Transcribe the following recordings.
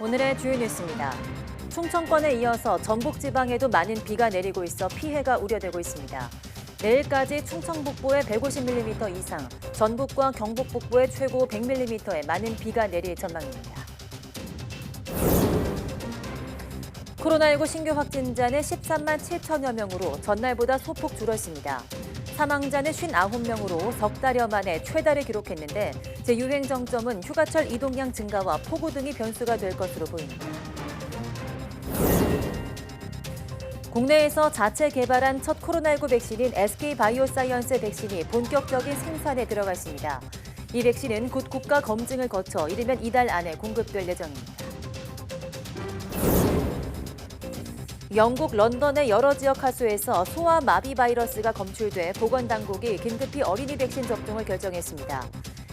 오늘의 주요 뉴스입니다. 충청권에 이어서 전북 지방에도 많은 비가 내리고 있어 피해가 우려되고 있습니다. 내일까지 충청 북부에 150mm 이상, 전북과 경북 북부에 최고 100mm의 많은 비가 내릴 전망입니다. 코로나19 신규 확진자는 13만 7천여 명으로 전날보다 소폭 줄었습니다. 사망자는 59명으로 석 달여 만에 최다를 기록했는데 재유행 정점은 휴가철 이동량 증가와 폭우 등이 변수가 될 것으로 보입니다. 국내에서 자체 개발한 첫 코로나19 백신인 SK바이오사이언스 백신이 본격적인 생산에 들어갔습니다. 이 백신은 곧 국가 검증을 거쳐 이르면 이달 안에 공급될 예정입니다. 영국 런던의 여러 지역 하수에서 소아마비 바이러스가 검출돼 보건당국이 긴급히 어린이 백신 접종을 결정했습니다.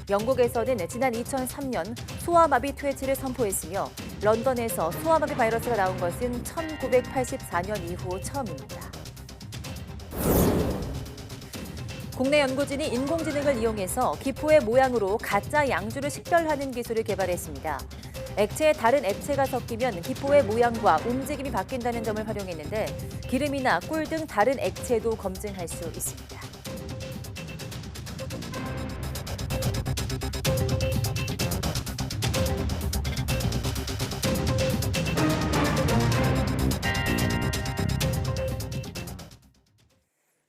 영국에서는 지난 2003년 소아마비 퇴치를 선포했으며 런던에서 소아마비 바이러스가 나온 것은 1984년 이후 처음입니다. 국내 연구진이 인공지능을 이용해서 기포의 모양으로 가짜 양주를 식별하는 기술을 개발했습니다. 액체에 다른 액체가 섞이면 기포의 모양과 움직임이 바뀐다는 점을 활용했는데 기름이나 꿀 등 다른 액체도 검증할 수 있습니다.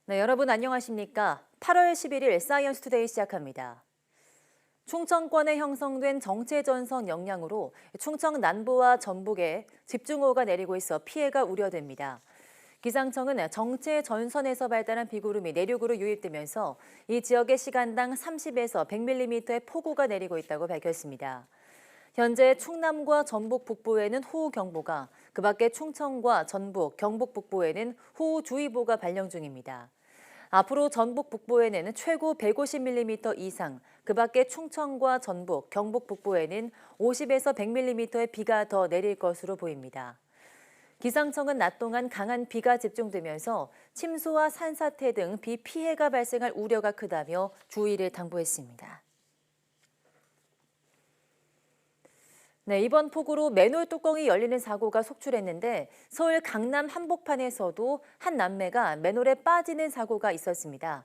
네, 여러분 안녕하십니까? 8월 11일 사이언스 투데이 시작합니다. 충청권에 형성된 정체전선 영향으로 충청 남부와 전북에 집중호우가 내리고 있어 피해가 우려됩니다. 기상청은 정체전선에서 발달한 비구름이 내륙으로 유입되면서 이 지역의 시간당 30에서 100mm의 폭우가 내리고 있다고 밝혔습니다. 현재 충남과 전북 북부에는 호우경보가, 그 밖에 충청과 전북, 경북 북부에는 호우주의보가 발령 중입니다. 앞으로 전북 북부에는 최고 150mm 이상, 그 밖에 충청과 전북, 경북 북부에는 50에서 100mm의 비가 더 내릴 것으로 보입니다. 기상청은 낮 동안 강한 비가 집중되면서 침수와 산사태 등 비 피해가 발생할 우려가 크다며 주의를 당부했습니다. 네, 이번 폭우로 맨홀 뚜껑이 열리는 사고가 속출했는데 서울 강남 한복판에서도 한 남매가 맨홀에 빠지는 사고가 있었습니다.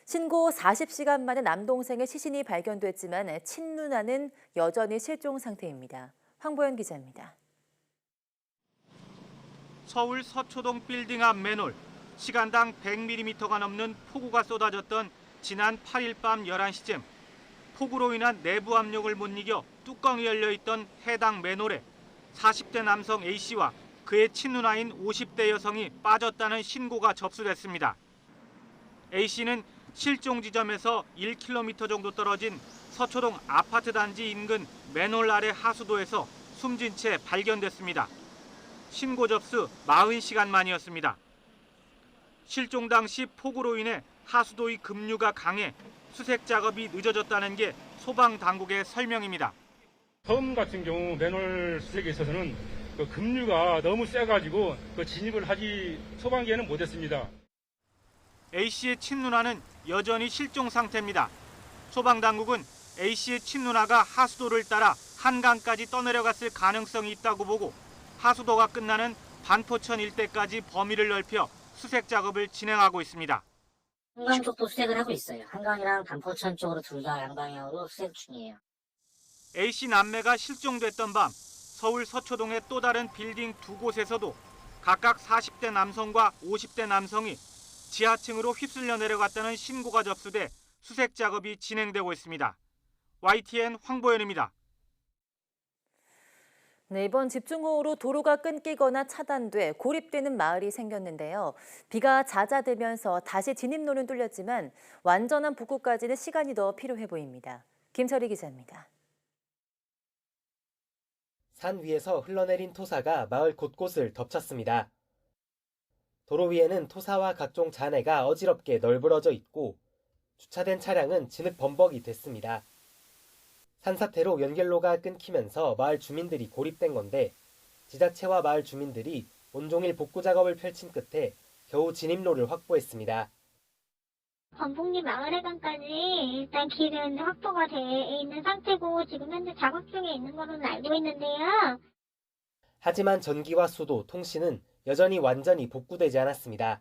신고 40시간 만에 남동생의 시신이 발견됐지만 친누나는 여전히 실종 상태입니다. 황보현 기자입니다. 서울 서초동 빌딩 앞 맨홀, 시간당 100mm가 넘는 폭우가 쏟아졌던 지난 8일 밤 11시쯤 폭우로 인한 내부 압력을 못 이겨 뚜껑이 열려있던 해당 맨홀에 40대 남성 A씨와 그의 친누나인 50대 여성이 빠졌다는 신고가 접수됐습니다. A씨는 실종 지점에서 1km 정도 떨어진 서초동 아파트 단지 인근 맨홀 아래 하수도에서 숨진 채 발견됐습니다. 신고 접수 40시간 만이었습니다. 실종 당시 폭우로 인해 하수도의 급류가 강해 수색 작업이 늦어졌다는 게 소방당국의 설명입니다. 처음 같은 경우 맨홀 수색에 있어서는 그 급류가 너무 세가지고 그 진입을 하지 소방기에는 못했습니다. A씨의 친누나는 여전히 실종 상태입니다. 소방당국은 A씨의 친누나가 하수도를 따라 한강까지 떠내려갔을 가능성이 있다고 보고 하수도가 끝나는 반포천 일대까지 범위를 넓혀 수색 작업을 진행하고 있습니다. 한강 쪽도 수색을 하고 있어요. 한강이랑 반포천 쪽으로 둘 다 양방향으로 수색 중이에요. A씨 남매가 실종됐던 밤 서울 서초동의 또 다른 빌딩 두 곳에서도 각각 40대 남성과 50대 남성이 지하층으로 휩쓸려 내려갔다는 신고가 접수돼 수색 작업이 진행되고 있습니다. YTN 황보현입니다. 네, 이번 집중호우로 도로가 끊기거나 차단돼 고립되는 마을이 생겼는데요. 비가 잦아들면서 다시 진입로는 뚫렸지만 완전한 복구까지는 시간이 더 필요해 보입니다. 김철희 기자입니다. 산 위에서 흘러내린 토사가 마을 곳곳을 덮쳤습니다. 도로 위에는 토사와 각종 잔해가 어지럽게 널브러져 있고 주차된 차량은 진흙 범벅이 됐습니다. 산사태로 연결로가 끊기면서 마을 주민들이 고립된 건데 지자체와 마을 주민들이 온종일 복구 작업을 펼친 끝에 겨우 진입로를 확보했습니다. 범복리 마을회관까지 일단 길은 확보가 돼 있는 상태고 지금 현재 작업 중에 있는 걸로는 알고 있는데요. 하지만 전기와 수도, 통신은 여전히 완전히 복구되지 않았습니다.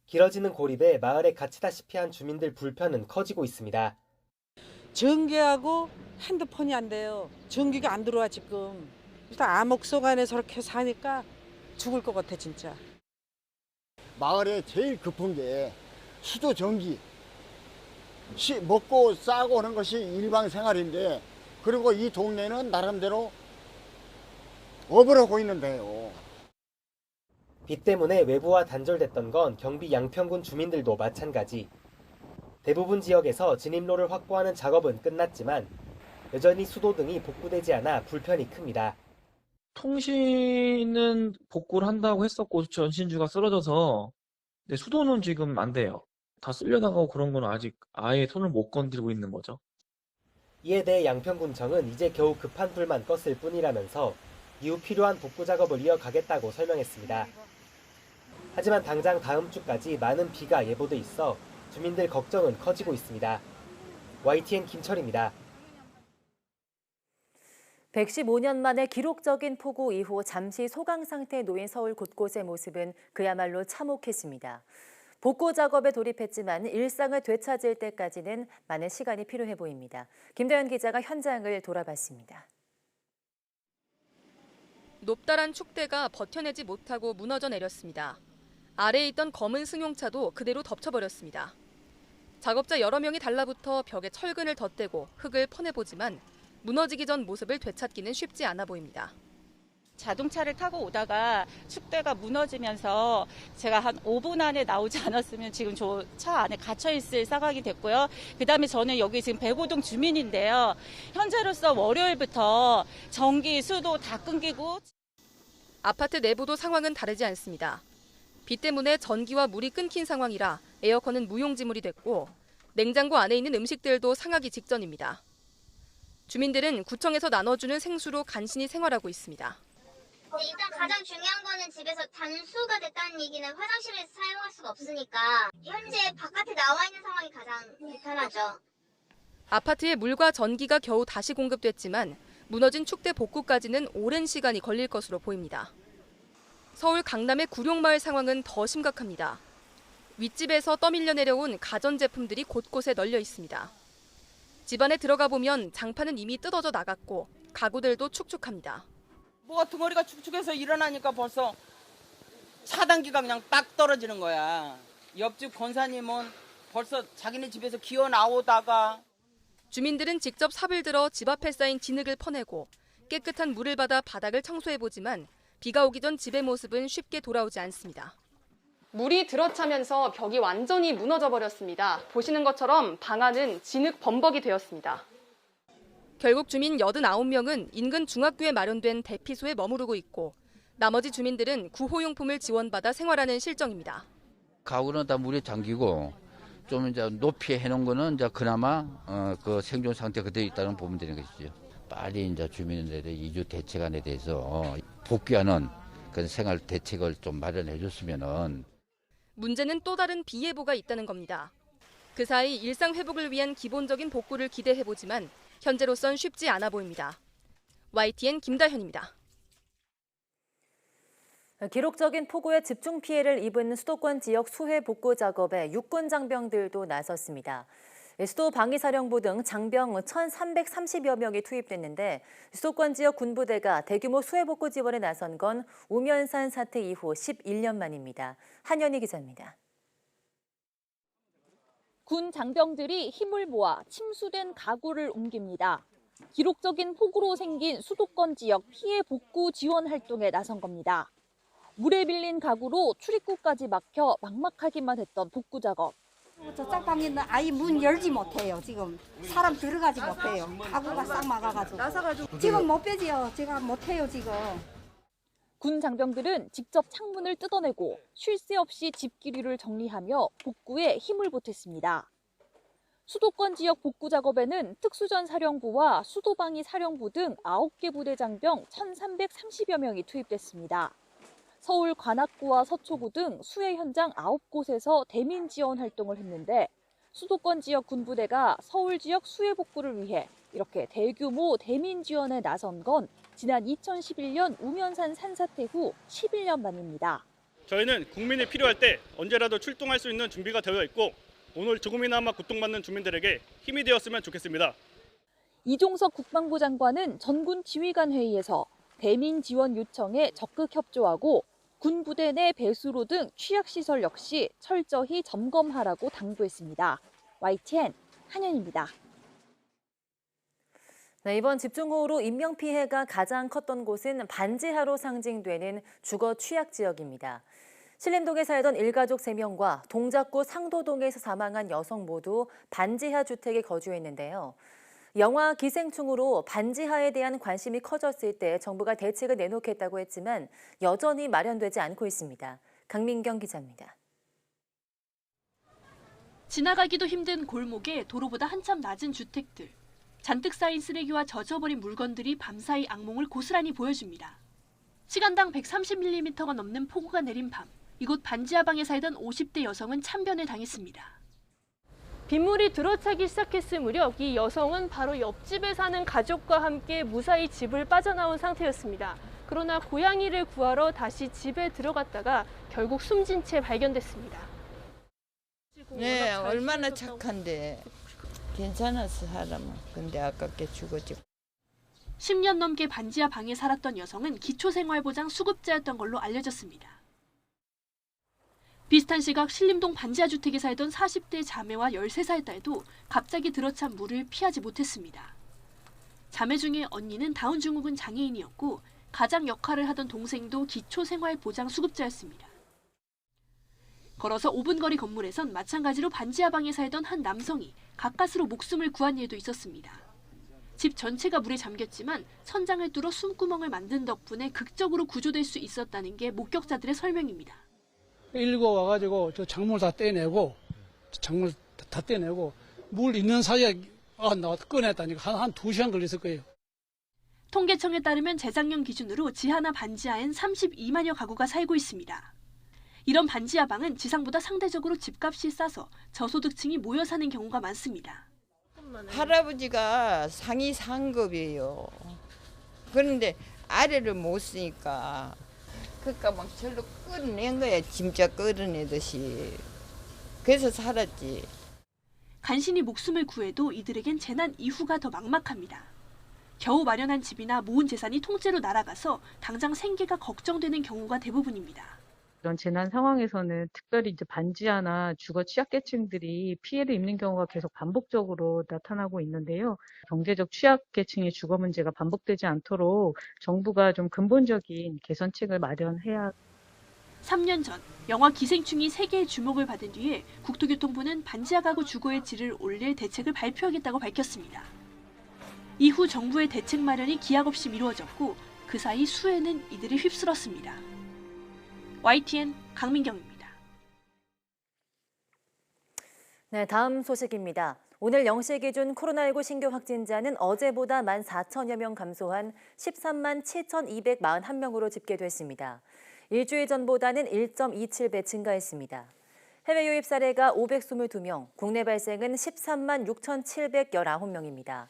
길어지는 고립에 마을에 갇히다시피 한 주민들 불편은 커지고 있습니다. 전기하고 핸드폰이 안 돼요. 전기가 안 들어와 지금. 일단 암흑 속 안에 저렇게 사니까 죽을 것 같아 진짜. 마을에 제일 급한 게 수도 전기. 먹고 싸고 하는 것이 일반생활인데, 그리고 이 동네는 나름대로 업을 하고 있는데요. 비 때문에 외부와 단절됐던 건 경비 양평군 주민들도 마찬가지. 대부분 지역에서 진입로를 확보하는 작업은 끝났지만 여전히 수도 등이 복구되지 않아 불편이 큽니다. 통신은 복구를 한다고 했었고 전신주가 쓰러져서 근데 수도는 지금 안 돼요. 다 쓸려나가고 그런 건 아직 아예 손을 못 건드리고 있는 거죠. 이에 대해 양평군청은 이제 겨우 급한 불만 껐을 뿐이라면서 이후 필요한 복구 작업을 이어가겠다고 설명했습니다. 하지만 당장 다음 주까지 많은 비가 예보돼 있어 주민들 걱정은 커지고 있습니다. YTN 김철입니다. 115년 만에 기록적인 폭우 이후 잠시 소강 상태에 놓인 서울 곳곳의 모습은 그야말로 참혹했습니다. 복구 작업에 돌입했지만 일상을 되찾을 때까지는 많은 시간이 필요해 보입니다. 김도연 기자가 현장을 돌아봤습니다. 높다란 축대가 버텨내지 못하고 무너져 내렸습니다. 아래에 있던 검은 승용차도 그대로 덮쳐버렸습니다. 작업자 여러 명이 달라붙어 벽에 철근을 덧대고 흙을 퍼내보지만 무너지기 전 모습을 되찾기는 쉽지 않아 보입니다. 자동차를 타고 오다가 축대가 무너지면서 제가 한 5분 안에 나오지 않았으면 지금 저 차 안에 갇혀있을 상황이 됐고요. 그다음에 저는 여기 지금 백오동 주민인데요. 현재로서 월요일부터 전기, 수도 다 끊기고. 아파트 내부도 상황은 다르지 않습니다. 비 때문에 전기와 물이 끊긴 상황이라 에어컨은 무용지물이 됐고 냉장고 안에 있는 음식들도 상하기 직전입니다. 주민들은 구청에서 나눠주는 생수로 간신히 생활하고 있습니다. 일단 가장 중요한 거는 집에서 단수가 됐다는 얘기는 화장실을 사용할 수가 없으니까 현재 바깥에 나와 있는 상황이 가장 불편하죠. 아파트에 물과 전기가 겨우 다시 공급됐지만 무너진 축대 복구까지는 오랜 시간이 걸릴 것으로 보입니다. 서울 강남의 구룡마을 상황은 더 심각합니다. 윗집에서 떠밀려 내려온 가전제품들이 곳곳에 널려 있습니다. 집 안에 들어가 보면 장판은 이미 뜯어져 나갔고 가구들도 축축합니다. 뭐가 덩어리가 축축해서 일어나니까 벌써 차단기가 그냥 딱 떨어지는 거야. 옆집 권사님은 벌써 자기네 집에서 기어 나오다가. 주민들은 직접 삽을 들어 집 앞에 쌓인 진흙을 퍼내고 깨끗한 물을 받아 바닥을 청소해보지만 비가 오기 전 집의 모습은 쉽게 돌아오지 않습니다. 물이 들어차면서 벽이 완전히 무너져 버렸습니다. 보시는 것처럼 방 안은 진흙 범벅이 되었습니다. 결국 주민 89명은 인근 중학교에 마련된 대피소에 머무르고 있고 나머지 주민들은 구호용품을 지원받아 생활하는 실정입니다. 가구는 다 물에 잠기고 좀 이제 높이 해놓은 거는 이제 그나마 그 생존 상태 그대로 있다는 보면 되는 것이죠. 빨리 이제 주민들의 이주 대책안에 대해서 복귀하는 그런 생활 대책을 좀 마련해 줬으면은. 문제는 또 다른 비 예보가 있다는 겁니다. 그 사이 일상 회복을 위한 기본적인 복구를 기대해보지만 현재로선 쉽지 않아 보입니다. YTN 김다현입니다. 기록적인 폭우에 집중 피해를 입은 수도권 지역 수해 복구 작업에 육군 장병들도 나섰습니다. 수도 방위사령부 등 장병 1,330여 명이 투입됐는데 수도권 지역 군부대가 대규모 수해 복구 지원에 나선 건 우면산 사태 이후 11년 만입니다. 한연희 기자입니다. 군 장병들이 힘을 모아 침수된 가구를 옮깁니다. 기록적인 폭우로 생긴 수도권 지역 피해 복구 지원 활동에 나선 겁니다. 물에 빌린 가구로 출입구까지 막혀 막막하기만 했던 복구 작업. 저 짝방에는 아예 문 열지 못해요. 지금 사람 들어가지 못해요. 가구가 싹 막아가지고. 지금 못 빼지요. 제가 못해요 지금. 군 장병들은 직접 창문을 뜯어내고 쉴 새 없이 집기류를 정리하며 복구에 힘을 보탰습니다. 수도권 지역 복구 작업에는 특수전 사령부와 수도방위 사령부 등 9개 부대 장병 1,330여 명이 투입됐습니다. 서울 관악구와 서초구 등 수해 현장 9곳에서 대민 지원 활동을 했는데 수도권 지역 군부대가 서울 지역 수해 복구를 위해 이렇게 대규모 대민 지원에 나선 건 지난 2011년 우면산 산사태 후 11년 만입니다. 저희는 국민이 필요할 때 언제라도 출동할 수 있는 준비가 되어 있고 오늘 조금이나마 고통받는 주민들에게 힘이 되었으면 좋겠습니다. 이종석 국방부 장관은 전군 지휘관 회의에서 대민 지원 요청에 적극 협조하고 군 부대 내 배수로 등 취약시설 역시 철저히 점검하라고 당부했습니다. YTN 한현입니다. 네, 이번 집중호우로 인명피해가 가장 컸던 곳은 반지하로 상징되는 주거 취약 지역입니다. 신림동에 살던 일가족 3명과 동작구 상도동에서 사망한 여성 모두 반지하 주택에 거주했는데요. 영화 기생충으로 반지하에 대한 관심이 커졌을 때 정부가 대책을 내놓겠다고 했지만 여전히 마련되지 않고 있습니다. 강민경 기자입니다. 지나가기도 힘든 골목에 도로보다 한참 낮은 주택들. 잔뜩 쌓인 쓰레기와 젖어버린 물건들이 밤사이 악몽을 고스란히 보여줍니다. 시간당 130mm가 넘는 폭우가 내린 밤, 이곳 반지하방에 살던 50대 여성은 참변을 당했습니다. 빗물이 들어차기 시작했을 무렵 이 여성은 바로 옆집에 사는 가족과 함께 무사히 집을 빠져나온 상태였습니다. 그러나 고양이를 구하러 다시 집에 들어갔다가 결국 숨진 채 발견됐습니다. 네, 얼마나 착한데. 괜찮았어, 사람은. 근데 아깝게 죽었지. 10년 넘게 반지하 방에 살았던 여성은 기초생활보장 수급자였던 걸로 알려졌습니다. 비슷한 시각 신림동 반지하 주택에 살던 40대 자매와 13살 딸도 갑자기 들어찬 물을 피하지 못했습니다. 자매 중에 언니는 다운증후군 장애인이었고 가장 역할을 하던 동생도 기초생활보장 수급자였습니다. 걸어서 5분 거리 건물에선 마찬가지로 반지하 방에 살던 한 남성이 가까스로 목숨을 구한 일도 있었습니다. 집 전체가 물에 잠겼지만 천장을 뚫어 숨구멍을 만든 덕분에 극적으로 구조될 수 있었다는 게 목격자들의 설명입니다. 119 와가지고 저 창문을 다 떼내고 물 있는 사이에 나와서 꺼냈다니까 한 2시간 걸렸을 거예요. 통계청에 따르면 재작년 기준으로 지하나 반지하엔 32만여 가구가 살고 있습니다. 이런 반지하 방은 지상보다 상대적으로 집값이 싸서 저소득층이 모여 사는 경우가 많습니다. 할아버지가 상위 상급이에요. 그런데 아래를 못 쓰니까 그러니까 막 절로 끌어낸 거야. 진짜 끌어내듯이. 그래서 살았지. 간신히 목숨을 구해도 이들에겐 재난 이후가 더 막막합니다. 겨우 마련한 집이나 모은 재산이 통째로 날아가서 당장 생계가 걱정되는 경우가 대부분입니다. 이런 재난 상황에서는 특별히 이제 반지하나 주거 취약계층들이 피해를 입는 경우가 계속 반복적으로 나타나고 있는데요. 경제적 취약계층의 주거 문제가 반복되지 않도록 정부가 좀 근본적인 개선책을 마련해야. 3년 전 영화 기생충이 세계의 주목을 받은 뒤에 국토교통부는 반지하 가구 주거의 질을 올릴 대책을 발표하겠다고 밝혔습니다. 이후 정부의 대책 마련이 기약 없이 미루어졌고 그 사이 수해는 이들을 휩쓸었습니다. YTN 강민경입니다. 네, 다음 소식입니다. 오늘 0시 기준 코로나19 신규 확진자는 어제보다 14,000여 명 감소한 13만 7,241명으로 집계됐습니다. 일주일 전보다는 1.27배 증가했습니다. 해외 유입 사례가 522명, 국내 발생은 13만 6,719명입니다.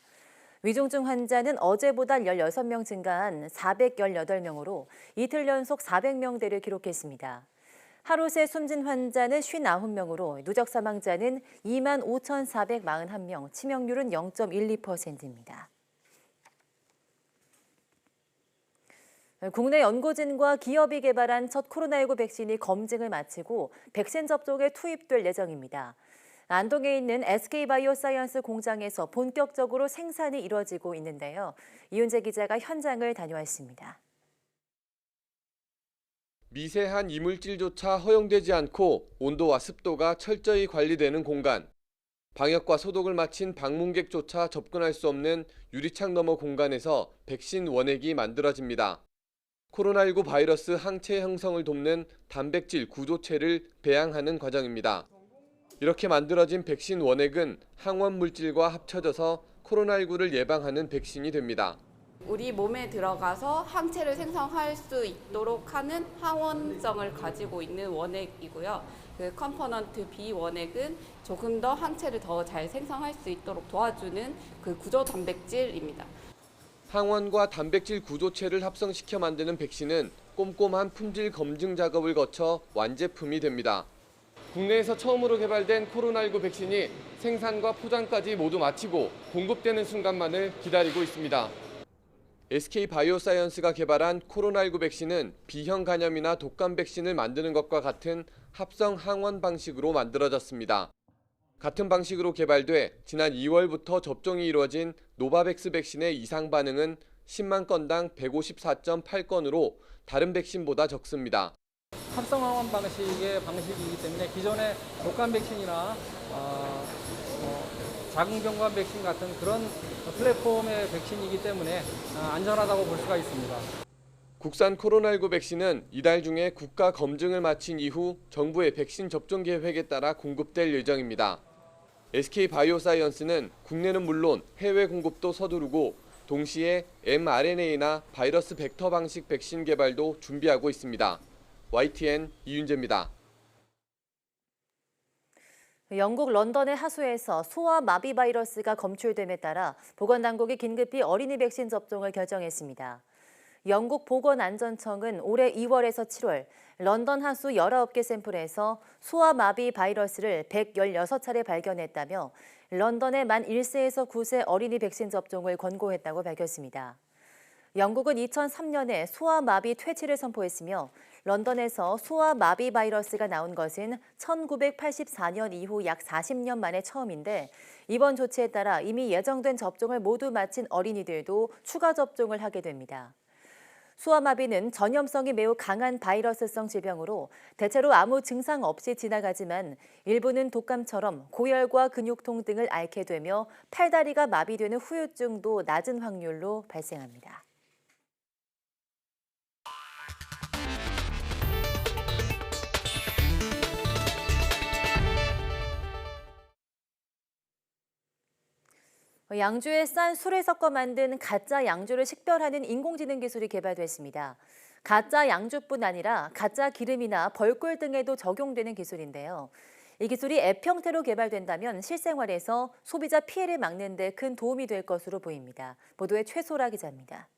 위중증 환자는 어제보다 16명 증가한 418명으로 이틀 연속 400명대를 기록했습니다. 하루 새 숨진 환자는 59명으로 누적 사망자는 2만 5,441명, 치명률은 0.12%입니다. 국내 연구진과 기업이 개발한 첫 코로나19 백신이 검증을 마치고 백신 접종에 투입될 예정입니다. 안동에 있는 SK바이오사이언스 공장에서 본격적으로 생산이 이뤄지고 있는데요. 이윤재 기자가 현장을 다녀왔습니다. 미세한 이물질조차 허용되지 않고 온도와 습도가 철저히 관리되는 공간. 방역과 소독을 마친 방문객조차 접근할 수 없는 유리창 너머 공간에서 백신 원액이 만들어집니다. 코로나19 바이러스 항체 형성을 돕는 단백질 구조체를 배양하는 과정입니다. 이렇게 만들어진 백신 원액은 항원 물질과 합쳐져서 코로나19를 예방하는 백신이 됩니다. 우리 몸에 들어가서 항체를 생성할 수 있도록 하는 항원성을 가지고 있는 원액이고요. 그 컴포넌트 B 원액은 조금 더 항체를 더 잘 생성할 수 있도록 도와주는 그 구조 단백질입니다. 항원과 단백질 구조체를 합성시켜 만드는 백신은 꼼꼼한 품질 검증 작업을 거쳐 완제품이 됩니다. 국내에서 처음으로 개발된 코로나19 백신이 생산과 포장까지 모두 마치고 공급되는 순간만을 기다리고 있습니다. SK바이오사이언스가 개발한 코로나19 백신은 B형 간염이나 독감 백신을 만드는 것과 같은 합성 항원 방식으로 만들어졌습니다. 같은 방식으로 개발돼 지난 2월부터 접종이 이루어진 노바백스 백신의 이상 반응은 10만 건당 154.8건으로 다른 백신보다 적습니다. 합성항원 방식의 방식이기 때문에 기존의 독감 백신이나 자궁병관 백신 같은 그런 플랫폼의 백신이기 때문에 안전하다고 볼 수가 있습니다. 국산 코로나19 백신은 이달 중에 국가 검증을 마친 이후 정부의 백신 접종 계획에 따라 공급될 예정입니다. SK바이오사이언스는 국내는 물론 해외 공급도 서두르고 동시에 mRNA나 바이러스 벡터 방식 백신 개발도 준비하고 있습니다. YTN 이윤재입니다. 영국 런던의 하수에서 소아마비 바이러스가 검출됨에 따라 보건당국이 긴급히 어린이 백신 접종을 결정했습니다. 영국 보건안전청은 올해 2월에서 7월 런던 하수 19개 샘플에서 소아마비 바이러스를 116차례 발견했다며 런던의 만 1세에서 9세 어린이 백신 접종을 권고했다고 밝혔습니다. 영국은 2003년에 소아마비 퇴치를 선포했으며 런던에서 소아마비 바이러스가 나온 것은 1984년 이후 약 40년 만에 처음인데 이번 조치에 따라 이미 예정된 접종을 모두 마친 어린이들도 추가 접종을 하게 됩니다. 소아마비는 전염성이 매우 강한 바이러스성 질병으로 대체로 아무 증상 없이 지나가지만 일부는 독감처럼 고열과 근육통 등을 앓게 되며 팔다리가 마비되는 후유증도 낮은 확률로 발생합니다. 양주에 싼 술을 섞어 만든 가짜 양주를 식별하는 인공지능 기술이 개발됐습니다. 가짜 양주뿐 아니라 가짜 기름이나 벌꿀 등에도 적용되는 기술인데요. 이 기술이 앱 형태로 개발된다면 실생활에서 소비자 피해를 막는 데 큰 도움이 될 것으로 보입니다. 보도에 최소라 기자입니다.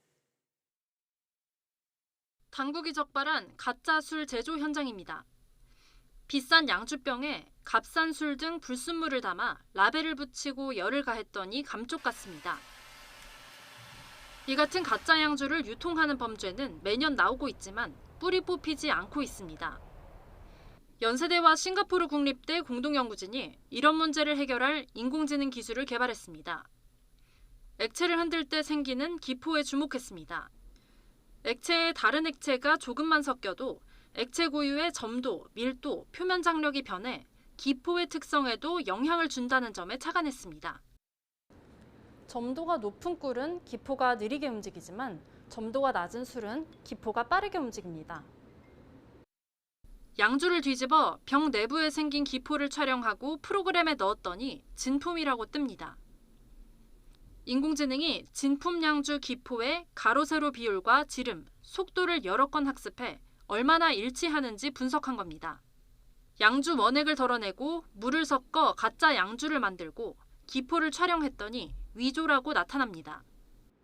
당국이 적발한 가짜 술 제조 현장입니다. 비싼 양주병에 값싼 술 등 불순물을 담아 라벨을 붙이고 열을 가했더니 감쪽 같습니다. 이 같은 가짜 양주를 유통하는 범죄는 매년 나오고 있지만 뿌리 뽑히지 않고 있습니다. 연세대와 싱가포르 국립대 공동연구진이 이런 문제를 해결할 인공지능 기술을 개발했습니다. 액체를 흔들 때 생기는 기포에 주목했습니다. 액체에 다른 액체가 조금만 섞여도 액체 고유의 점도, 밀도, 표면 장력이 변해 기포의 특성에도 영향을 준다는 점에 착안했습니다. 점도가 높은 꿀은 기포가 느리게 움직이지만 점도가 낮은 술은 기포가 빠르게 움직입니다. 양주를 뒤집어 병 내부에 생긴 기포를 촬영하고 프로그램에 넣었더니 진품이라고 뜹니다. 인공지능이 진품 양주 기포의 가로 세로 비율과 지름, 속도를 여러 건 학습해 얼마나 일치하는지 분석한 겁니다. 양주 원액을 덜어내고 물을 섞어 가짜 양주를 만들고 기포를 촬영했더니 위조라고 나타납니다.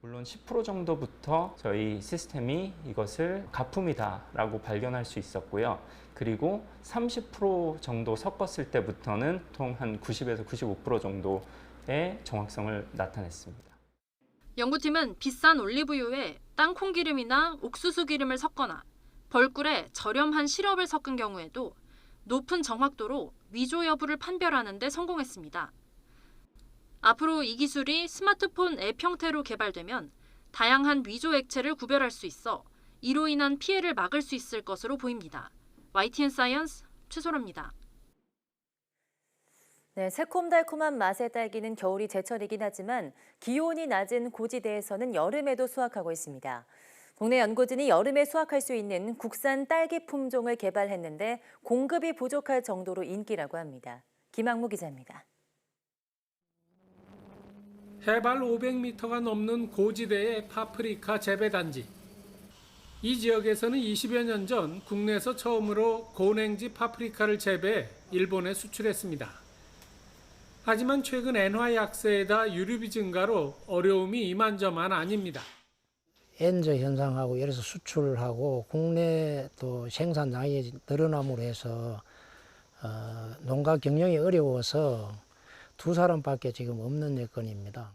물론 10% 정도부터 저희 시스템이 이것을 가품이다라고 발견할 수 있었고요. 그리고 30% 정도 섞었을 때부터는 보통 한 90에서 95% 정도의 정확성을 나타냈습니다. 연구팀은 비싼 올리브유에 땅콩 기름이나 옥수수 기름을 섞거나 벌꿀에 저렴한 시럽을 섞은 경우에도 높은 정확도로 위조 여부를 판별하는 데 성공했습니다. 앞으로 이 기술이 스마트폰 앱 형태로 개발되면 다양한 위조 액체를 구별할 수 있어 이로 인한 피해를 막을 수 있을 것으로 보입니다. YTN 사이언스 최소라입니다. 네, 새콤달콤한 맛의 딸기는 겨울이 제철이긴 하지만 기온이 낮은 고지대에서는 여름에도 수확하고 있습니다. 국내 연구진이 여름에 수확할 수 있는 국산 딸기 품종을 개발했는데 공급이 부족할 정도로 인기라고 합니다. 김학무 기자입니다. 해발 500m가 넘는 고지대의 파프리카 재배단지. 이 지역에서는 20여 년 전 국내에서 처음으로 고냉지 파프리카를 재배해 일본에 수출했습니다. 하지만 최근 엔화 약세에다 유류비 증가로 어려움이 이만저만 아닙니다. 엔저 현상하고 예를 들어서 수출하고 국내 또 생산량이 늘어남으로 해서 농가 경영이 어려워서 두 사람밖에 지금 없는 여건입니다.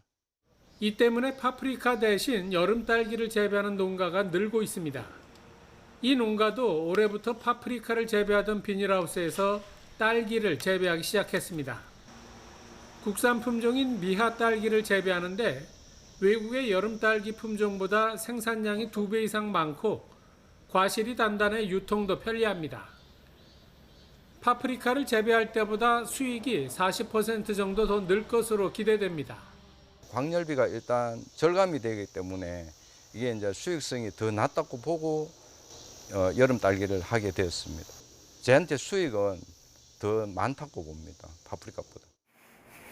이 때문에 파프리카 대신 여름 딸기를 재배하는 농가가 늘고 있습니다. 이 농가도 올해부터 파프리카를 재배하던 비닐하우스에서 딸기를 재배하기 시작했습니다. 국산 품종인 미하 딸기를 재배하는데 외국의 여름 딸기 품종보다 생산량이 2배 이상 많고 과실이 단단해 유통도 편리합니다. 파프리카를 재배할 때보다 수익이 40% 정도 더 늘 것으로 기대됩니다. 광열비가 일단 절감이 되기 때문에 이게 이제 수익성이 더 낮다고 보고 여름 딸기를 하게 되었습니다. 저한테 수익은 더 많다고 봅니다. 파프리카보다.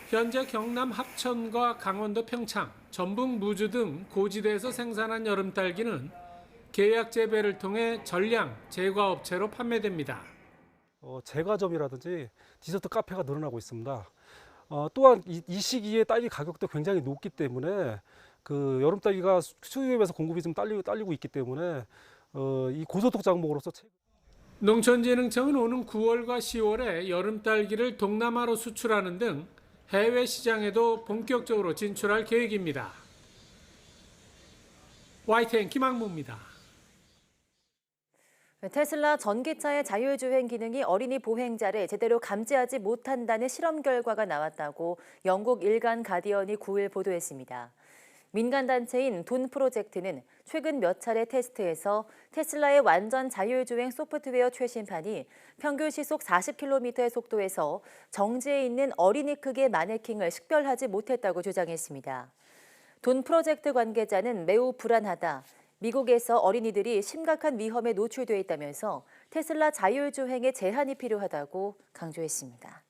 현재 경남 합천과 강원도 평창, 전북 무주 등 고지대에서 생산한 여름 딸기는 계약 재배를 통해 전량 제과업체로 판매됩니다. 제과점이라든지 디저트 카페가 늘어나고 있습니다. 또한 이 시기에 딸기 가격도 굉장히 높기 때문에 그 여름 딸기가 수요에 비해서 공급이 좀 딸리고 있기 때문에 이 고소득 작물로서 농촌진흥청은 오는 9월과 10월에 여름 딸기를 동남아로 수출하는 등 해외 시장에도 본격적으로 진출할 계획입니다. YTN 김학무입니다. 테슬라 전기차의 자율주행 기능이 어린이 보행자를 제대로 감지하지 못한다는 실험 결과가 나왔다고 영국 일간 가디언이 9일 보도했습니다. 민간단체인 돈 프로젝트는 최근 몇 차례 테스트에서 테슬라의 완전 자율주행 소프트웨어 최신판이 평균 시속 40km의 속도에서 정지해 있는 어린이 크기의 마네킹을 식별하지 못했다고 주장했습니다. 돈 프로젝트 관계자는 매우 불안하다. 미국에서 어린이들이 심각한 위험에 노출돼 있다면서 테슬라 자율주행에 제한이 필요하다고 강조했습니다.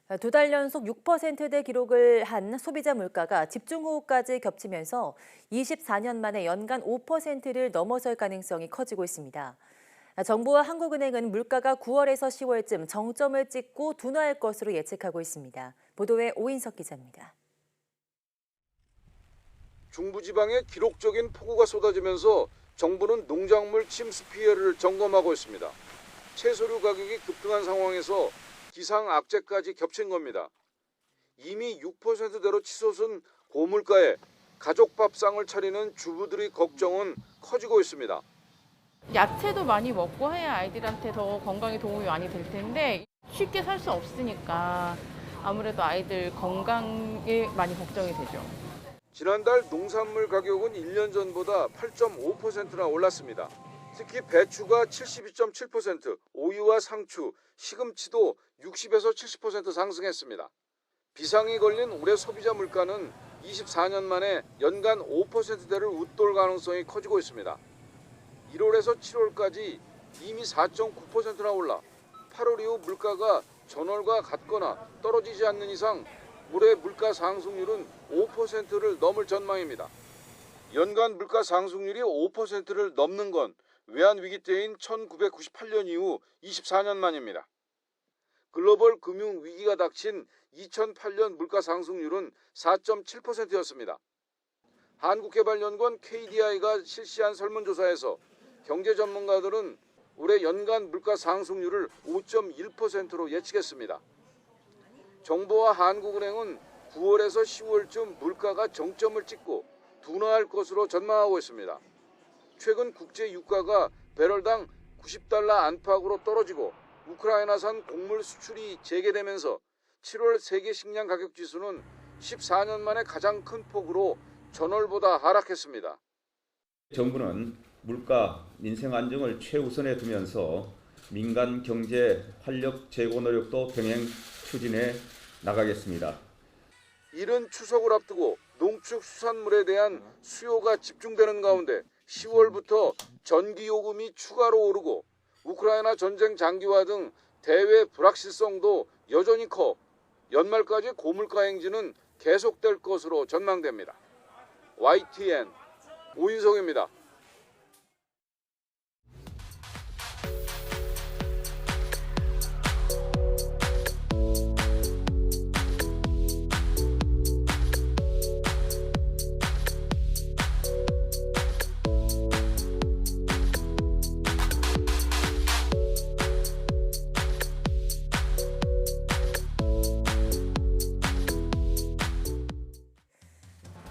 2달 연속 6%대 기록을 한 소비자 물가가 집중호우까지 겹치면서 24년 만에 연간 5%를 넘어설 가능성이 커지고 있습니다. 정부와 한국은행은 물가가 9월에서 10월쯤 정점을 찍고 둔화할 것으로 예측하고 있습니다. 보도에 오인석 기자입니다. 중부지방에 기록적인 폭우가 쏟아지면서 정부는 농작물 침수 피해를 점검하고 있습니다. 채소류 가격이 급등한 상황에서 기상 악재까지 겹친 겁니다. 이미 6%대로 치솟은 고물가에 가족 밥상을 차리는 주부들의 걱정은 커지고 있습니다. 야채도 많이 먹고 해야 아이들한테 더 건강에 도움이 많이 될 텐데 쉽게 살 수 없으니까 아무래도 아이들 건강에 많이 걱정이 되죠. 지난달 농산물 가격은 1년 전보다 8.5%나 올랐습니다. 특히 배추가 72.7%, 오이와 상추, 시금치도 60에서 70% 상승했습니다. 비상이 걸린 올해 소비자 물가는 24년 만에 연간 5%대를 웃돌 가능성이 커지고 있습니다. 1월에서 7월까지 이미 4.9%나 올라 8월 이후 물가가 전월과 같거나 떨어지지 않는 이상 올해 물가 상승률은 5%를 넘을 전망입니다. 연간 물가 상승률이 5%를 넘는 건 외환위기 때인 1998년 이후 24년 만입니다. 글로벌 금융위기가 닥친 2008년 물가 상승률은 4.7%였습니다. 한국개발연구원 KDI가 실시한 설문조사에서 경제 전문가들은 올해 연간 물가 상승률을 5.1%로 예측했습니다. 정부와 한국은행은 9월에서 10월쯤 물가가 정점을 찍고 둔화할 것으로 전망하고 있습니다. 최근 국제 유가가 배럴당 90달러 안팎으로 떨어지고 우크라이나산 곡물 수출이 재개되면서 7월 세계 식량 가격 지수는 14년 만에 가장 큰 폭으로 전월보다 하락했습니다. 정부는 물가, 민생 안정을 최우선에 두면서 민간 경제 활력 제고 노력도 병행 추진해 나가겠습니다. 이른 추석을 앞두고 농축수산물에 대한 수요가 집중되는 가운데 10월부터 전기요금이 추가로 오르고 우크라이나 전쟁 장기화 등 대외 불확실성도 여전히 커 연말까지 고물가 행진은 계속될 것으로 전망됩니다. YTN 오인성입니다.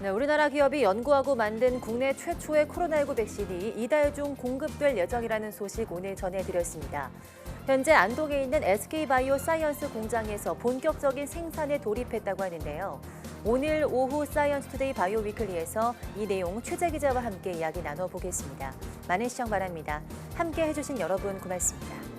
네, 우리나라 기업이 연구하고 만든 국내 최초의 코로나19 백신이 이달 중 공급될 예정이라는 소식 오늘 전해드렸습니다. 현재 안동에 있는 SK바이오사이언스 공장에서 본격적인 생산에 돌입했다고 하는데요. 오늘 오후 사이언스투데이 바이오위클리에서 이 내용 취재 기자와 함께 이야기 나눠보겠습니다. 많은 시청 바랍니다. 함께 해주신 여러분 고맙습니다.